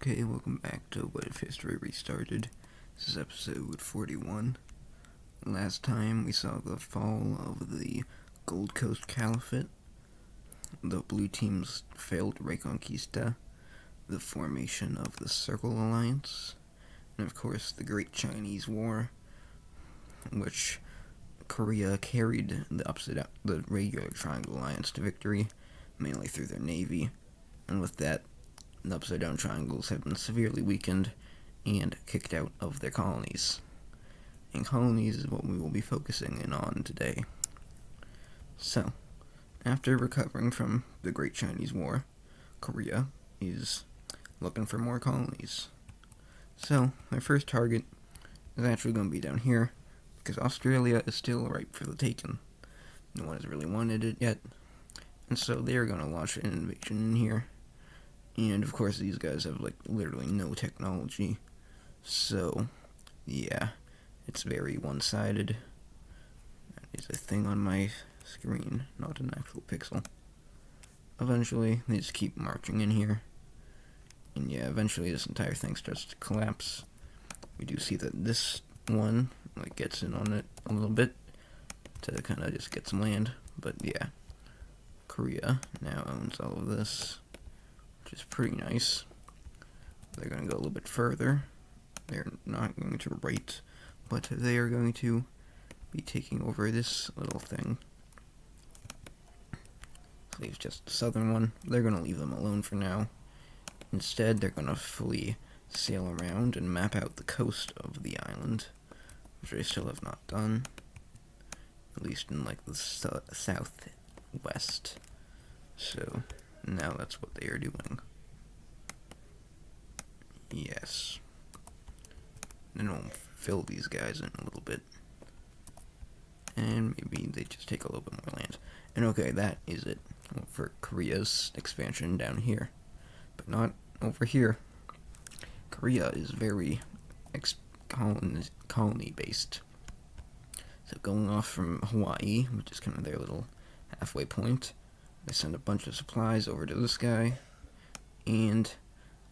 Okay, welcome back to What If History Restarted. This is episode 41. Last time we saw the fall of the Gold Coast Caliphate, the blue team's failed Reconquista, the formation of the Circle Alliance, and of course the Great Chinese War, which Korea carried the regular Triangle Alliance to victory, mainly through their navy, and with that, the Upside Down Triangles have been severely weakened and kicked out of their colonies. And colonies is what we will be focusing in on today. So, after recovering from the Great Chinese War, Korea is looking for more colonies. So, their first target is actually going to be down here, because Australia is still ripe for the taking. No one has really wanted it yet, and so they're going to launch an invasion in here. And of course these guys have literally no technology, so yeah, it's very one-sided. That is a thing on my screen, not an actual pixel. Eventually they just keep marching in here, and yeah, eventually this entire thing starts to collapse. We do see that this one gets in on it a little bit to kind of just get some land, but yeah, Korea now owns all of this, which is pretty nice. They're going to go a little bit further. They're not going to right, but they are going to be taking over this little thing. So leaves just the southern one. They're going to leave them alone for now. Instead, they're going to fully sail around and map out the coast of the island, which they still have not done. At least in the southwest. So now that's what they are doing. Yes. Then we'll fill these guys in a little bit. And maybe they just take a little bit more land. And okay, that is it for Korea's expansion down here. But not over here. Korea is very colony-based. So going off from Hawaii, which is kind of their little halfway point, they send a bunch of supplies over to this guy, and,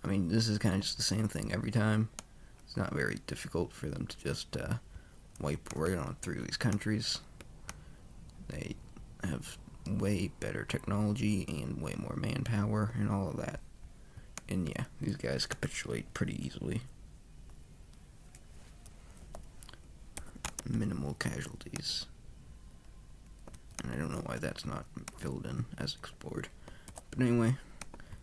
I mean, this is kind of just the same thing every time. It's not very difficult for them to just wipe right on through these countries. They have way better technology and way more manpower and all of that. And yeah, these guys capitulate pretty easily. Minimal casualties. And I don't know why that's not filled in as explored. But anyway,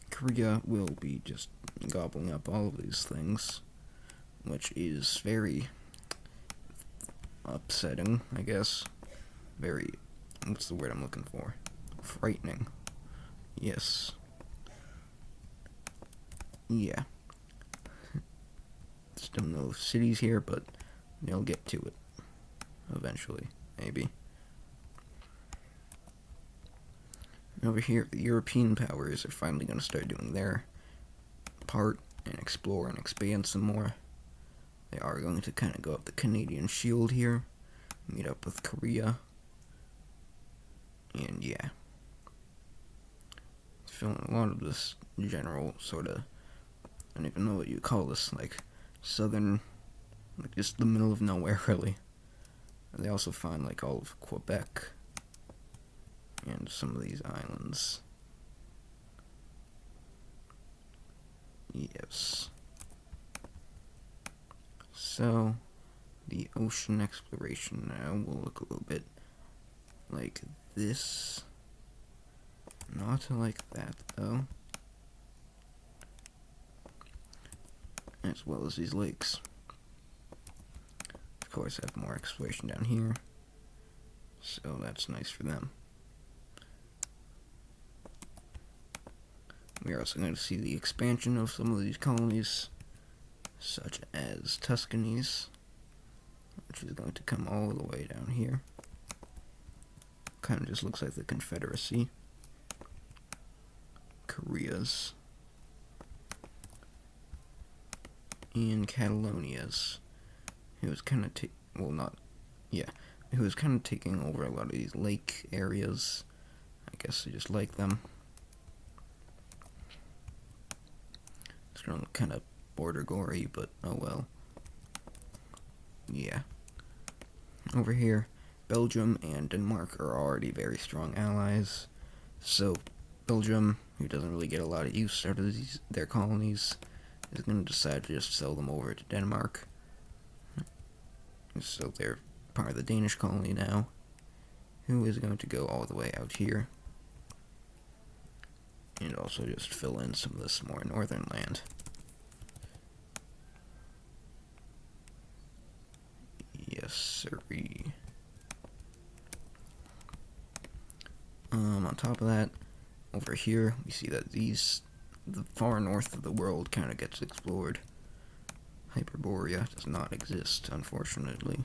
Korea will be just gobbling up all of these things, which is very upsetting, I guess. Very, what's the word I'm looking for? Frightening. Yes. Yeah. Still no cities here, but they'll get to it. Eventually, maybe. Over here, the European powers are finally going to start doing their part and explore and expand some more. They are going to kind of go up the Canadian shield here, meet up with Korea, and yeah. Feeling a lot of this general sort of, I don't even know what you call this, southern, just the middle of nowhere, really. And they also find all of Quebec and some of these islands. Yes. So, the ocean exploration now will look a little bit like this. Not like that, though. As well as these lakes. Of course, I have more exploration down here, so that's nice for them. We are also going to see the expansion of some of these colonies, such as Tuscany's, which is going to come all the way down here. Kind of just looks like the Confederacy. Korea's. And Catalonia's. He was kind of he was kind of taking over a lot of these lake areas. I guess they just like them. gonna look kind of border gory, but oh well. Yeah. Over here, Belgium and Denmark are already very strong allies. So, Belgium, who doesn't really get a lot of use out of their colonies, is going to decide to just sell them over to Denmark. So they're part of the Danish colony now, who is going to go all the way out here. And also just fill in some of this more northern land. Yes, sirree. On top of that, over here, we see that the far north of the world kind of gets explored. Hyperborea does not exist, unfortunately.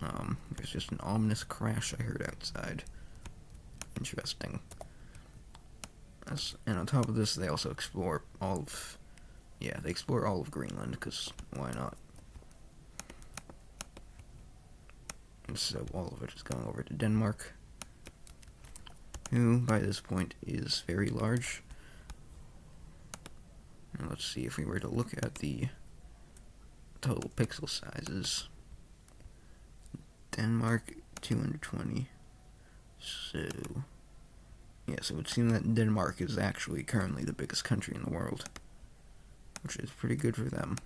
There's just an ominous crash I heard outside. Interesting. And on top of this, they also explore all of... Yeah, they explore all of Greenland, because why not? And so all of it is going over to Denmark, who, by this point, is very large. Now let's see, if we were to look at the total pixel sizes. Denmark, 220. So, yeah, so it would seem that Denmark is actually currently the biggest country in the world, which is pretty good for them.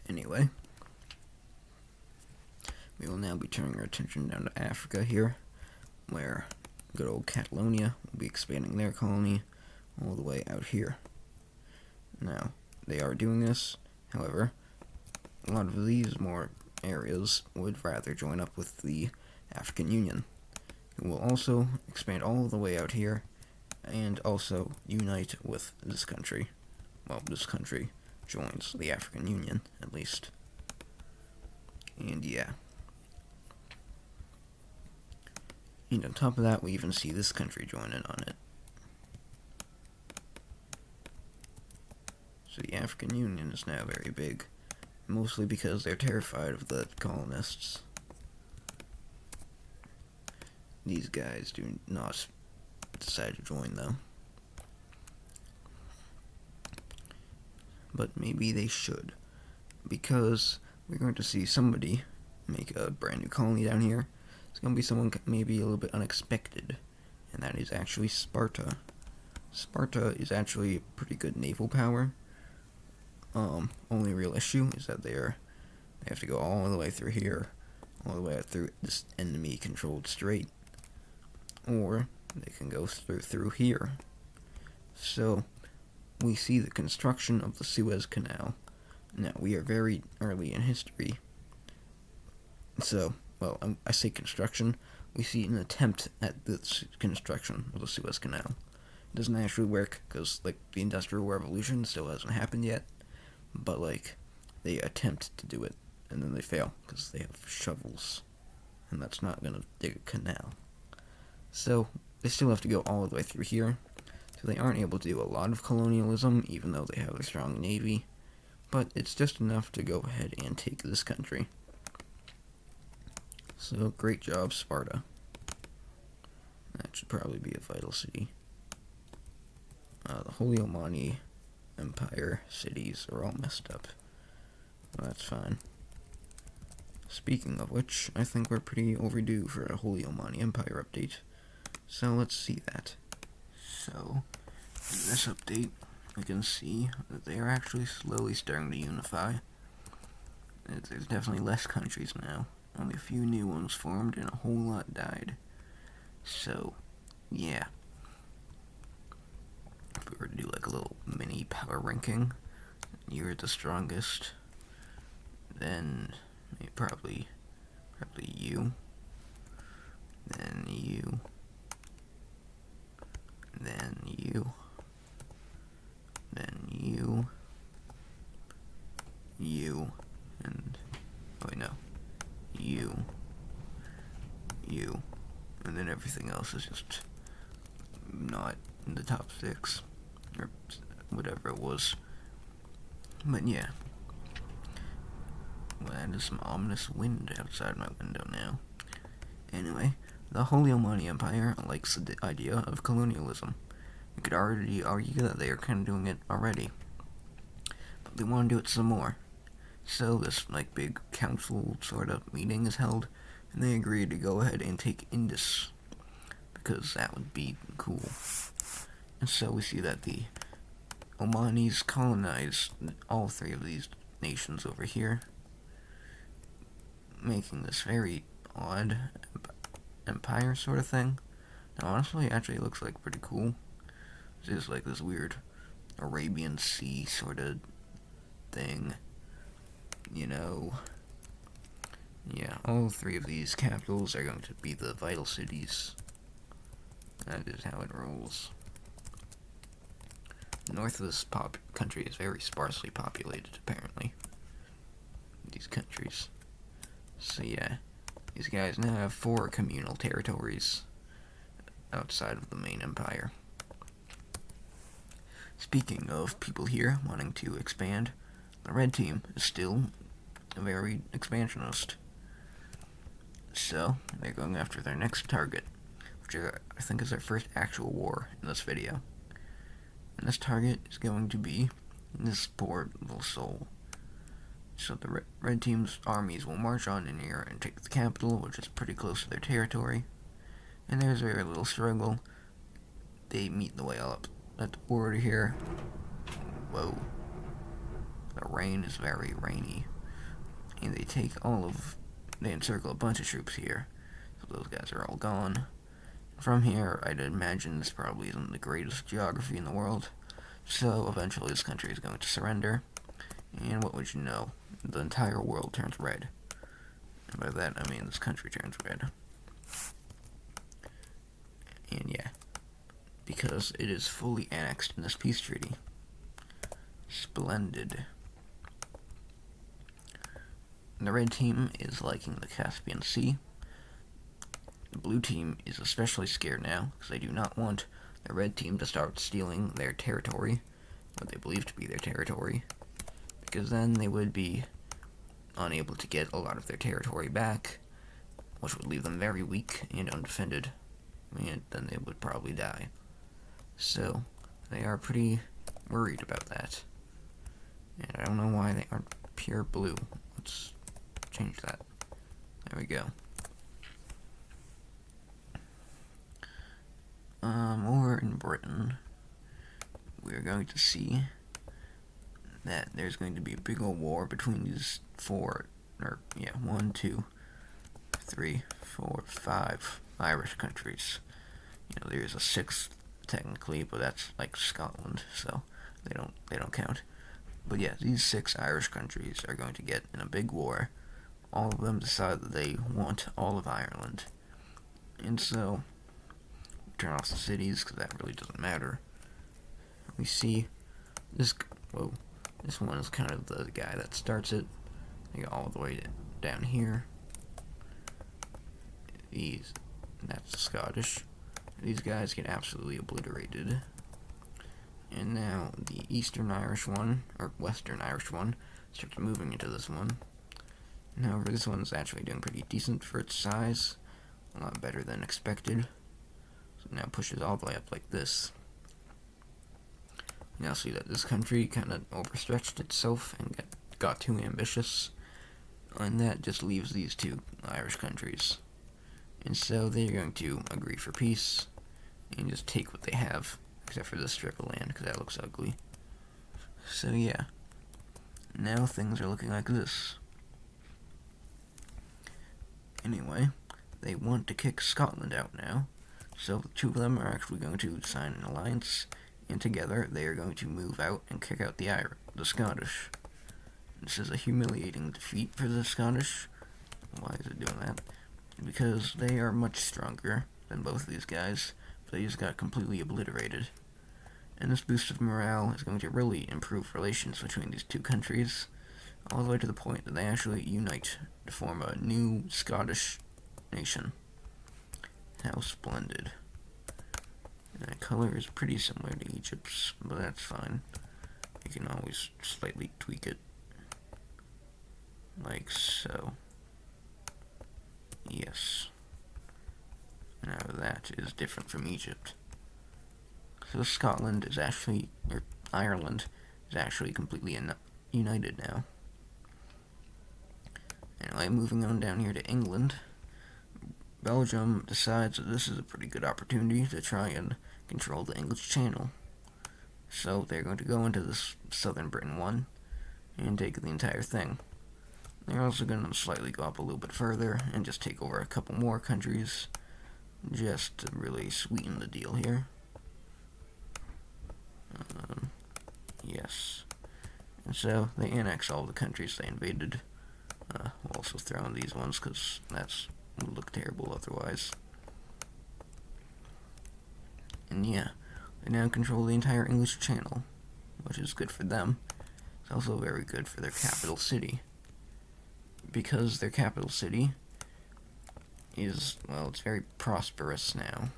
Anyway, we will now be turning our attention down to Africa here, where good old Catalonia will be expanding their colony all the way out here. Now, they are doing this, however, a lot of these more areas would rather join up with the African Union, who will also expand all the way out here, and also unite with this country. Well, this country joins the African Union, at least. And yeah. And on top of that, we even see this country join in on it. So the African Union is now very big, mostly because they're terrified of the colonists. These guys do not decide to join, though. But maybe they should, because we're going to see somebody make a brand new colony down here. It's going to be someone maybe a little bit unexpected, and that is actually Sparta. Sparta is actually a pretty good naval power. Only real issue is that they have to go all the way through here, all the way out through this enemy-controlled strait, or they can go through here. So we see the construction of the Suez Canal. Now, we are very early in history, so, well, I say construction, we see an attempt at the construction of the Suez Canal. It doesn't actually work, because, like, the Industrial Revolution still hasn't happened yet, but, like, they attempt to do it, and then they fail, because they have shovels, and that's not going to dig a canal. So, they still have to go all the way through here, so they aren't able to do a lot of colonialism, even though they have a strong navy, but it's just enough to go ahead and take this country. So, great job, Sparta. That should probably be a vital city. The Holy Omani Empire cities are all messed up. Well, that's fine. Speaking of which, I think we're pretty overdue for a Holy Omani Empire update. So let's see that. So, in this update, we can see that they are actually slowly starting to unify. There's definitely less countries now. Only a few new ones formed and a whole lot died. So, yeah. If we were to do like a little mini power ranking, you're the strongest, then probably you, then you, then you, then you, and, oh wait, no, you, and then everything else is just not in the top 6, or whatever it was. But yeah. Well, there's some ominous wind outside my window now. Anyway, The Holy Omani Empire likes the idea of colonialism. You could already argue that they are kind of doing it already. But they want to do it some more. So this big council sort of meeting is held, and they agree to go ahead and take Indus, because that would be cool. And so we see that the Omanis colonize all three of these nations over here, making this very odd empire sort of thing. Now honestly, it actually looks like pretty cool. It's like this weird Arabian Sea sort of thing, you know. Yeah, all three of these capitals are going to be the vital cities. That is how it rolls. North of this country is very sparsely populated, apparently. These countries. So yeah, these guys now have 4 communal territories outside of the main empire. Speaking of people here wanting to expand, the red team is still very expansionist. So, they're going after their next target, which I think is their first actual war in this video. And this target is going to be this poor little soul. So the red team's armies will march on in here and take the capital, which is pretty close to their territory. And there's a very little struggle. They meet the way up at the border here. Whoa. The rain is very rainy. And they encircle a bunch of troops here. So those guys are all gone. From here, I'd imagine this probably isn't the greatest geography in the world. So eventually this country is going to surrender. And what would you know? The entire world turns red. And by that, I mean this country turns red. And yeah, because it is fully annexed in this peace treaty. Splendid. The red team is liking the Caspian Sea. The blue team is especially scared now, because they do not want the red team to start stealing their territory, what they believe to be their territory, because then they would be unable to get a lot of their territory back, which would leave them very weak and undefended, and then they would probably die. So, they are pretty worried about that. And I don't know why they aren't pure blue. Let's change that. There we go. Over in Britain, we're going to see that there's going to be a big old war between these 1, 2, 3, 4, 5 Irish countries. You know, there's a 6th technically, but that's like Scotland, so they don't count. But yeah, these 6 Irish countries are going to get in a big war. All of them decide that they want all of Ireland, and so turn off the cities because that really doesn't matter. We see this. Whoa, this one is kind of the guy that starts it. They go all the way down here. That's the Scottish. These guys get absolutely obliterated. And now the Eastern Irish one, or Western Irish one, starts moving into this one. However, this one's actually doing pretty decent for its size. A lot better than expected. So now pushes all the way up like this. You now see that this country kind of overstretched itself and got too ambitious. And that just leaves these 2 Irish countries. And so they're going to agree for peace and just take what they have, except for this strip of land, because that looks ugly. So yeah, now things are looking like this. Anyway, they want to kick Scotland out now, so the 2 of them are actually going to sign an alliance, and together they are going to move out and kick out the Scottish. This is a humiliating defeat for the Scottish. Why is it doing that? Because they are much stronger than both of these guys, but they just got completely obliterated. And this boost of morale is going to really improve relations between these 2 countries, all the way to the point that they actually unite to form a new Scottish nation. How splendid. And the color is pretty similar to Egypt's, but that's fine. You can always slightly tweak it. Like so. Yes. Now that is different from Egypt. So Scotland is actually, or Ireland, is actually completely united now. Anyway, moving on down here to England, Belgium decides that this is a pretty good opportunity to try and control the English Channel. So they're going to go into this southern Britain one and take the entire thing. They're also going to slightly go up a little bit further and just take over a couple more countries, just to really sweeten the deal here. Yes. And so they annex all the countries they invaded. We'll also throw in these ones because that would look terrible otherwise. And yeah, they now control the entire English Channel, which is good for them. It's also very good for their capital city, because their capital city is, well, it's very prosperous now.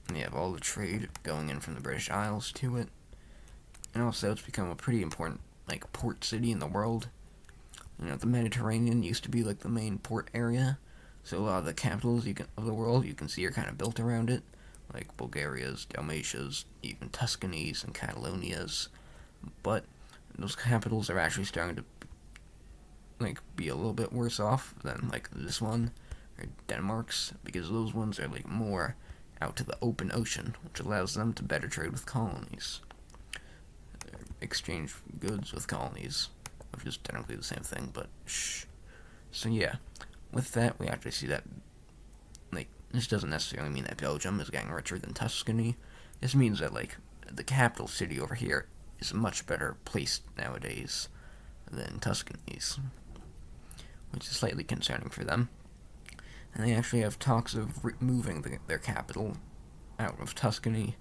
They have all the trade going in from the British Isles to it, and also it's become a pretty important, like, port city in the world. You know, the Mediterranean used to be like the main port area, so a lot of the capitals of the world you can see are kind of built around it, like Bulgaria's, Dalmatia's, even Tuscany's and Catalonia's. But those capitals are actually starting to, like, be a little bit worse off than, like, this one or Denmark's, because those ones are, like, more out to the open ocean, which allows them to better trade with colonies, exchange goods with colonies, which is technically the same thing, but shh. So yeah, with that, we actually see that, like, this doesn't necessarily mean that Belgium is getting richer than Tuscany. This means that, like, the capital city over here is much better placed nowadays than Tuscany's, which is slightly concerning for them. And they actually have talks of moving their capital out of Tuscany,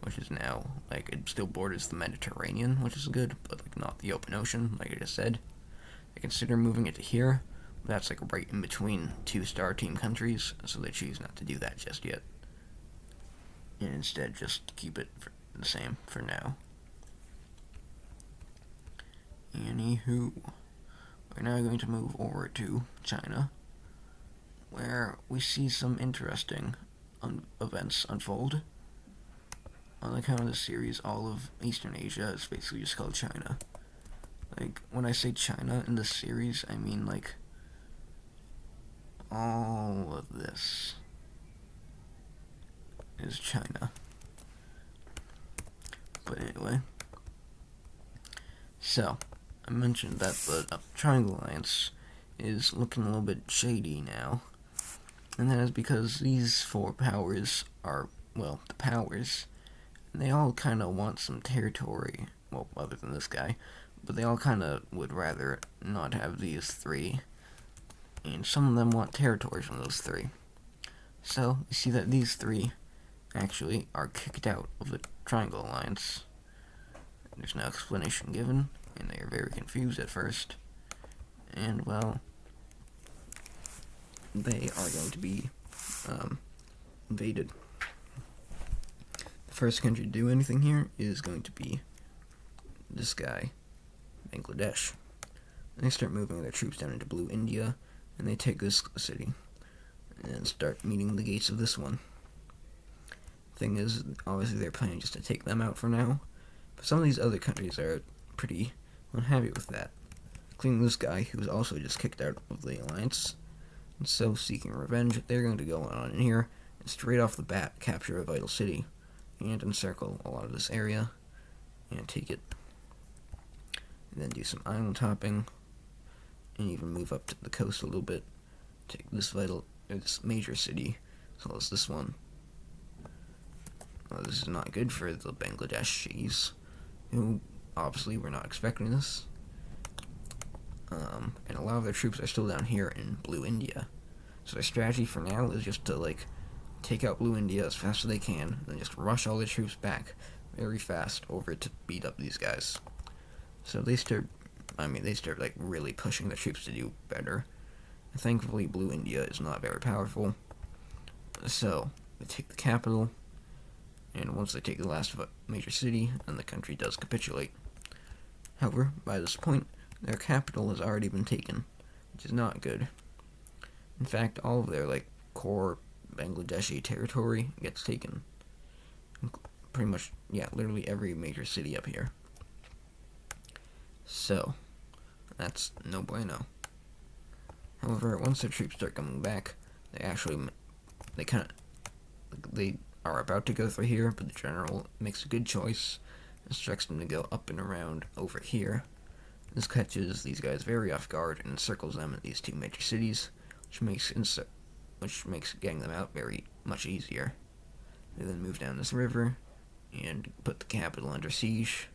which is now, like, it still borders the Mediterranean, which is good, but, like, not the open ocean, like I just said. They consider moving it to here, but that's, like, right in between two star team countries, so they choose not to do that just yet. And instead just keep it the same for now. Anywho, we're now going to move over to China, where we see some interesting events unfold. On account of the series, all of Eastern Asia is basically just called China. Like, when I say China in this series, I mean, like, all of this is China. But anyway, so I mentioned that the Triangle Alliance is looking a little bit shady now, and that is because these four powers are, well, the powers, they all kind of want some territory, well, other than this guy, but they all kind of would rather not have these three, and some of them want territory from those three. So, you see that these three actually are kicked out of the Triangle Alliance. There's no explanation given, and they are very confused at first. And, well, they are going to be invaded. The first country to do anything here is going to be this guy, Bangladesh. They start moving their troops down into Blue India, and they take this city and start meeting the gates of this one. Thing is, obviously they're planning just to take them out for now, but some of these other countries are pretty unhappy with that, including this guy who was also just kicked out of the alliance. And so, seeking revenge, they're going to go on in here and straight off the bat capture a vital city and encircle a lot of this area and take it, and then do some island hopping and even move up to the coast a little bit, take this major city as well as this one. Well, this is not good for the Bangladeshis, who obviously were not expecting this. And a lot of their troops are still down here in Blue India. So their strategy for now is just to, like, take out Blue India as fast as they can, and then just rush all their troops back very fast over to beat up these guys. So they start, like, really pushing their troops to do better. And thankfully, Blue India is not very powerful. So, they take the capital, and once they take the last major city, then the country does capitulate. However, by this point, their capital has already been taken, which is not good. In fact, all of their like core Bangladeshi territory gets taken. Pretty much, yeah, literally every major city up here. So, that's no bueno. However, once their troops start coming back, they are about to go through here, but the general makes a good choice, instructs them to go up and around over here. This catches these guys very off guard and encircles them in these two major cities, which makes getting them out very much easier. They then move down this river and put the capital under siege,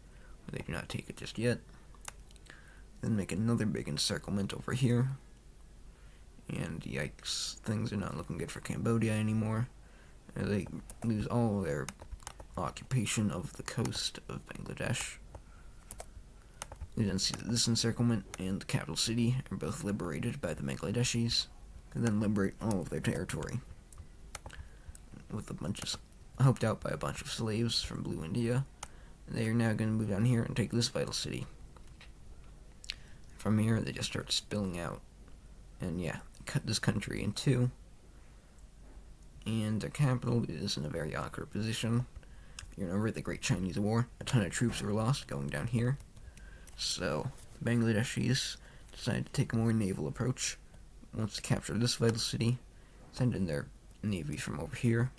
where they do not take it just yet. Then make another big encirclement over here. And yikes, things are not looking good for Cambodia anymore. They lose all their occupation of the coast of Bangladesh. We then see that this encirclement and the capital city are both liberated by the Bangladeshis, and then liberate all of their territory. With helped out by a bunch of slaves from Blue India, they are now going to move down here and take this vital city. From here, they just start spilling out, and yeah, cut this country in two. And their capital is in a very awkward position. You remember the Great Chinese War? A ton of troops were lost going down here. So, the Bangladeshis decided to take a more naval approach. Once they capture this vital city, send in their navy from over here.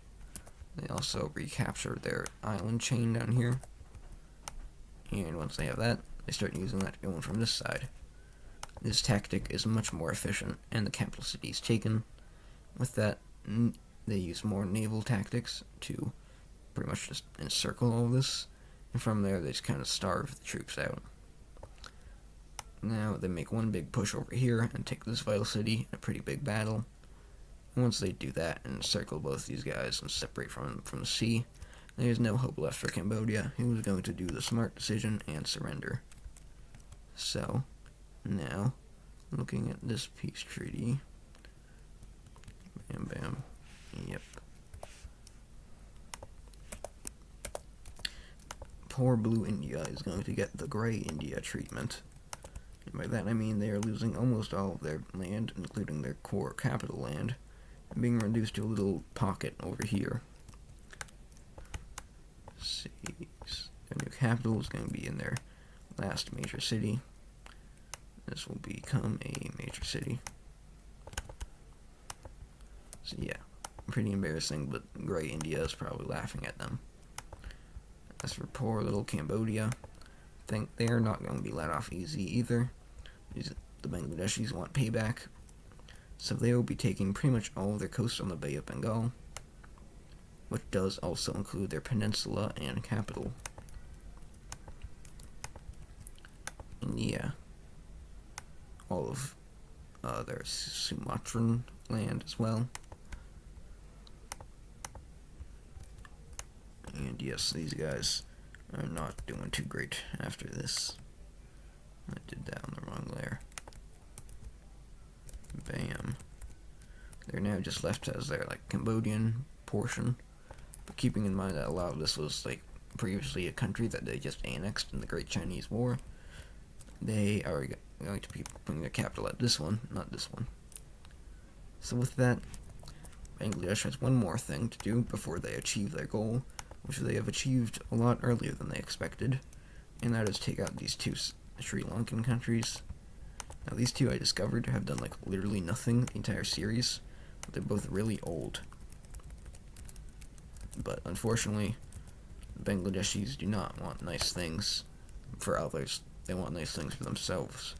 They also recapture their island chain down here. And once they have that, they start using that going from this side. This tactic is much more efficient, and the capital city is taken. With that, they use more naval tactics to pretty much just encircle all of this, and from there they just kind of starve the troops out. Now they make one big push over here and take this vital city in a pretty big battle. And once they do that and encircle both these guys and separate from the sea, there's no hope left for Cambodia, who is going to do the smart decision and surrender. So, now, looking at this peace treaty, bam bam, yep. Poor Blue India is going to get the Grey India treatment. And by that I mean they are losing almost all of their land, including their core capital land, and being reduced to a little pocket over here. Let's see, their new capital is going to be in their last major city. This will become a major city. So yeah, pretty embarrassing, but Grey India is probably laughing at them. As for poor little Cambodia, I think they are not going to be let off easy either. The Bangladeshis want payback, so they will be taking pretty much all of their coast on the Bay of Bengal, which does also include their peninsula and capital. And yeah, all of their Sumatran land as well. And yes, these guys are not doing too great after this. I did that on the wrong layer. Bam. They're now just left as their like Cambodian portion, but keeping in mind that a lot of this was like previously a country that they just annexed in the Great Chinese War. They are going to be putting their capital at this one, not this one. So with that, Bangladesh has one more thing to do before they achieve their goal, which they have achieved a lot earlier than they expected, and that is take out these two Sri Lankan countries. Now these two I discovered have done like literally nothing the entire series, but they're both really old. But unfortunately, Bangladeshis do not want nice things for others. They want nice things for themselves.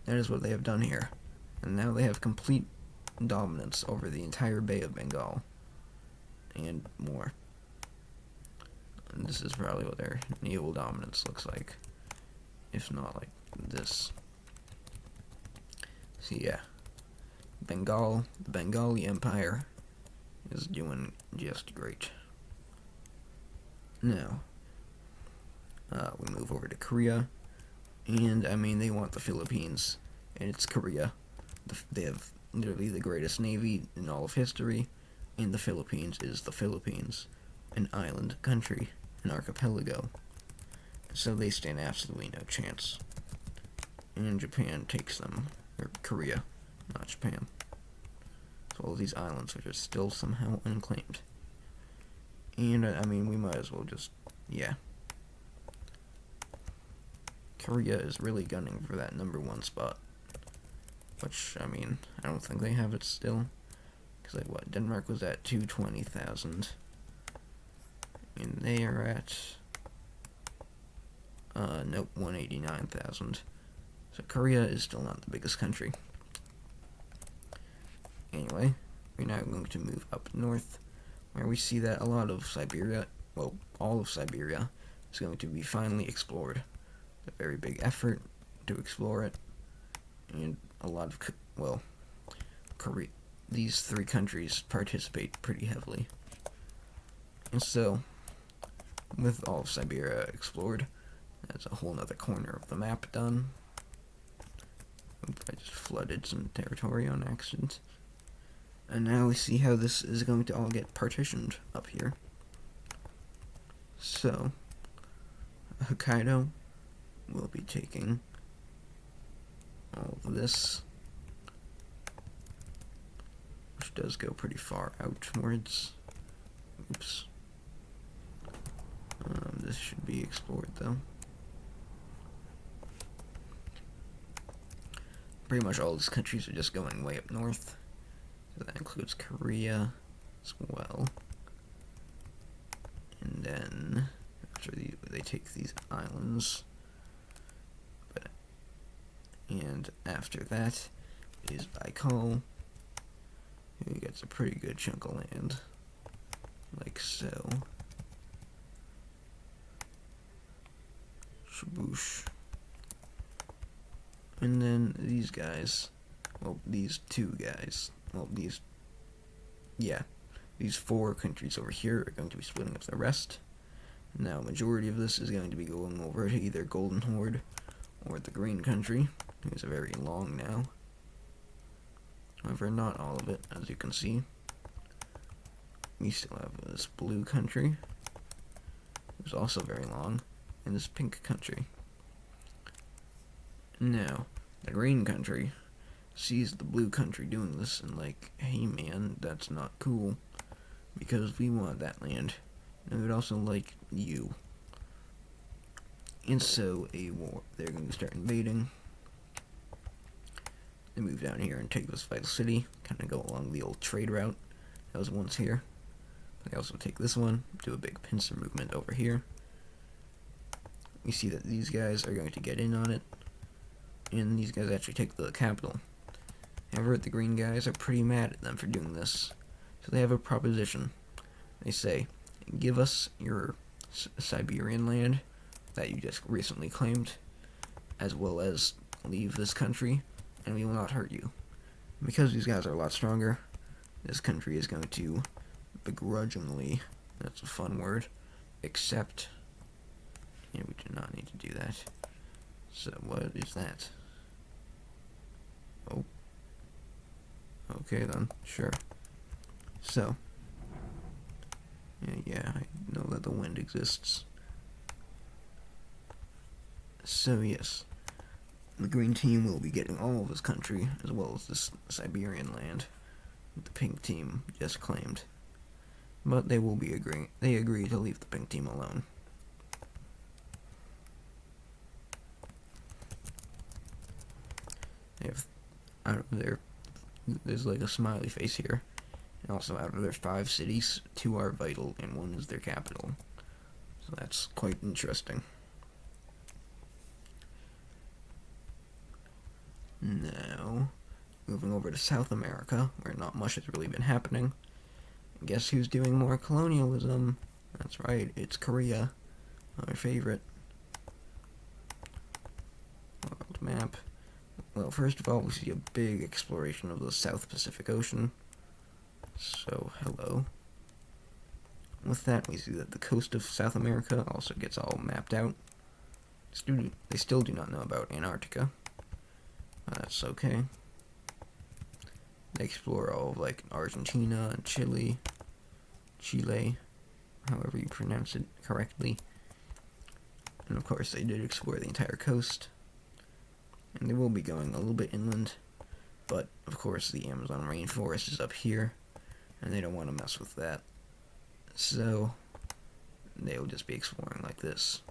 That is what they have done here. And now they have complete dominance over the entire Bay of Bengal. And more. And this is probably what their naval dominance looks like. If not like this. So yeah. Bengal, the Bengali Empire, is doing just great. Now, we move over to Korea. And, I mean, they want the Philippines, and it's Korea. They have literally the greatest navy in all of history, and the Philippines is the Philippines, an island country, an archipelago. So they stand absolutely no chance. And Japan takes them, or Korea, not Japan. as well as these islands, which are still somehow unclaimed. And, I mean, we might as well just, yeah. Korea is really gunning for that #1 spot. Which, I mean, I don't think they have it still. Because, like, what, Denmark was at 220,000. And they are at, nope, 189,000. So Korea is still not the biggest country. Anyway, we're now going to move up north, where we see that a lot of Siberia, well, all of Siberia, is going to be finally explored. A very big effort to explore it, and a lot of, well, Korea, these 3 countries participate pretty heavily. And so, with all of Siberia explored, that's a whole nother corner of the map done. Oops, I just flooded some territory on accident. And now we see how this is going to all get partitioned up here. So, Hokkaido will be taking all of this, which does go pretty far outwards. Oops. This should be explored, though. Pretty much all these countries are just going way up north. So that includes Korea as well. And then, after they take these islands. And after that is Baikal, who gets a pretty good chunk of land. Like so. Shabush. And then these guys, well, these 2 guys, well, these 4 countries over here are going to be splitting up the rest. Now, majority of this is going to be going over to either Golden Horde or the Green Country, who's very long now. However, not all of it, as you can see. We still have this Blue Country, who's also very long, and this Pink Country. Now, the Green Country sees the Blue Country doing this and like, hey man, that's not cool, because we want that land, and we'd also like you. And so, they're going to start invading. They move down here and take this vital city, kind of go along the old trade route that was once here. They also take this one, do a big pincer movement over here. We see that these guys are going to get in on it, and these guys actually take the capital. However, the green guys are pretty mad at them for doing this, so they have a proposition. They say, give us your Siberian land that you just recently claimed, as well as leave this country, and we will not hurt you. Because these guys are a lot stronger, this country is going to begrudgingly, that's a fun word, accept. Yeah, we do not need to do that. So what is that? Oh. Okay then, sure. So, yeah, I know that the wind exists. So yes, the green team will be getting all of this country, as well as this Siberian land that the pink team just claimed. But they will be they agree to leave the pink team alone. They have, out of there's like a smiley face here. And also out of their 5 cities, 2 are vital and 1 is their capital. So that's quite interesting. Now, moving over to South America, where not much has really been happening. Guess who's doing more colonialism? That's right, it's Korea, our favorite. World map. Well, first of all, we see a big exploration of the South Pacific Ocean. So, hello. With that, we see that the coast of South America also gets all mapped out. They still do not know about Antarctica. That's okay. They explore all of, like, Argentina and Chile, however you pronounce it correctly. And of course, they did explore the entire coast. And they will be going a little bit inland, But, of course, the Amazon rainforest is up here, and they don't want to mess with that. So, they will just be exploring like this.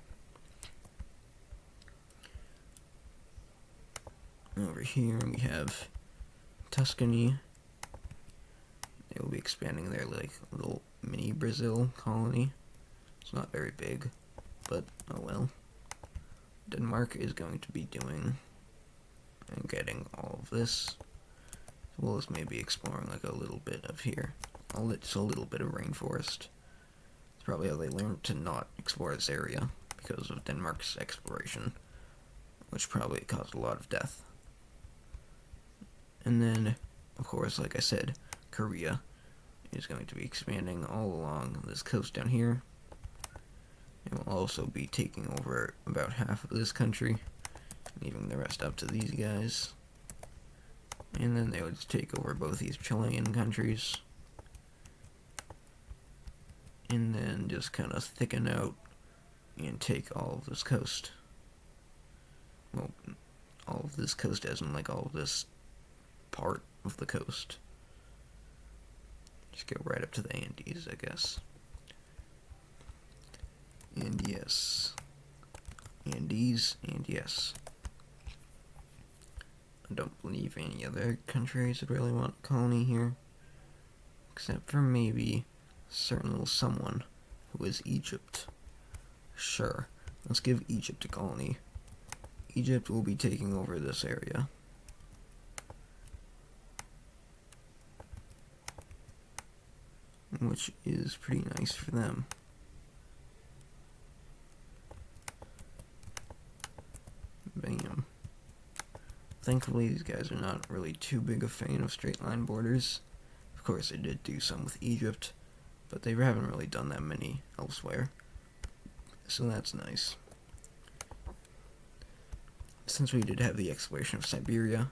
Over here, we have Tuscany. They will be expanding their, like, little mini Brazil colony. It's not very big, but oh well. Denmark is going to be doing and getting all of this, as well as maybe exploring like a little bit of here. Just a little bit of rainforest. It's probably how they learned to not explore this area, because of Denmark's exploration, which probably caused a lot of death. And then, of course, like I said, Korea is going to be expanding all along this coast down here. It will also be taking over about half of this country, leaving the rest up to these guys. And then they would just take over both these Chilean countries. And then just kind of thicken out and take all of this coast. Well, all of this coast as in like all of this part of the coast. Just go right up to the Andes, I guess. And yes. Andes, and yes. I don't believe any other countries really want a colony here. Except for maybe a certain little someone who is Egypt. Sure, let's give Egypt a colony. Egypt will be taking over this area. Which is pretty nice for them. Bam. Thankfully, these guys are not really too big a fan of straight line borders. Of course, they did do some with Egypt, but they haven't really done that many elsewhere. So that's nice. Since we did have the exploration of Siberia,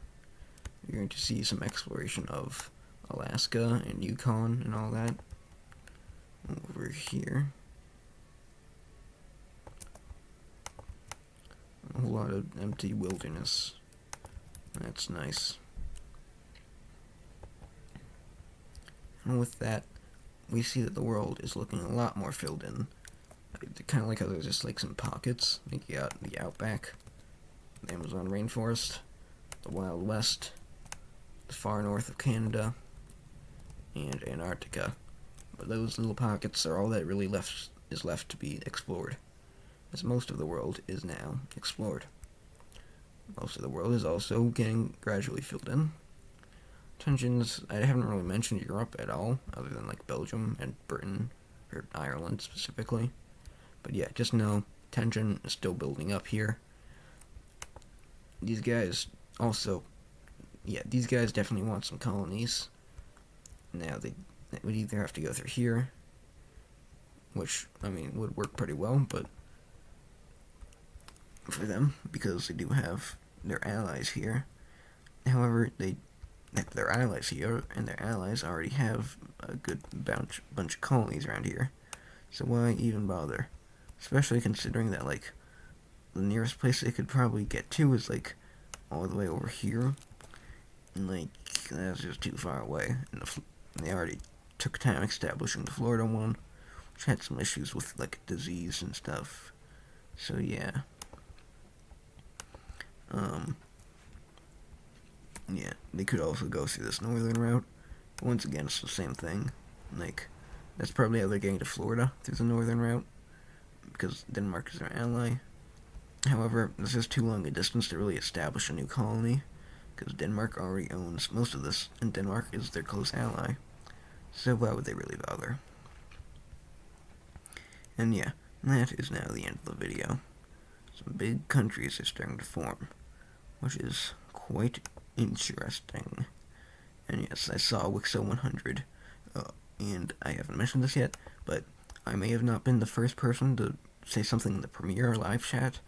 you're going to see some exploration of Alaska and Yukon and all that over here. A whole lot of empty wilderness. That's nice. And with that, we see that the world is looking a lot more filled in. Kind of like how there's just like some pockets. Like you got the outback, the Amazon rainforest, the Wild West, the far north of Canada, and Antarctica. But those little pockets are all that really is left to be explored, as most of the world is now explored. Most of the world is also getting gradually filled in. Tensions, I haven't really mentioned Europe at all, other than like Belgium and Britain, or Ireland specifically. But yeah, just know, tension is still building up here. These guys definitely want some colonies. Now, they would either have to go through here, which, I mean, would work pretty well, but for them, because they do have their allies here. However, their allies here, and their allies already have a good bunch of colonies around here. So why even bother? Especially considering that, like, the nearest place they could probably get to is, like, all the way over here. And, like, that's just too far away. And they already took time establishing the Florida one, which had some issues with, like, disease and stuff. So, yeah. Yeah, they could also go through this northern route. But once again, it's the same thing. Like, that's probably how they're getting to Florida, through the northern route, because Denmark is their ally. However, this is too long a distance to really establish a new colony, because Denmark already owns most of this, and Denmark is their close ally. So why would they really bother? And yeah, that is now the end of the video. Some big countries are starting to form, which is quite interesting. And yes, I saw WICSO 100, and I haven't mentioned this yet, but I may have not been the first person to say something in the Premiere live chat.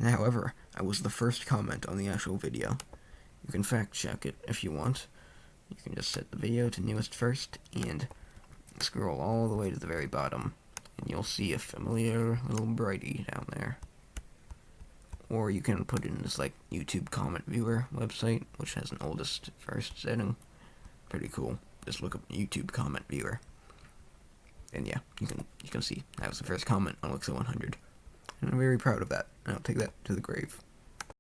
However, I was the first comment on the actual video. You can fact check it if you want. You can just set the video to newest first, and scroll all the way to the very bottom, and you'll see a familiar little brighty down there. or you can put it in this like YouTube comment viewer website, which has an oldest first setting. Pretty cool. Just look up YouTube comment viewer, and yeah, you can see that was the first comment on WICSO 100, and I'm very proud of that. And I'll take that to the grave.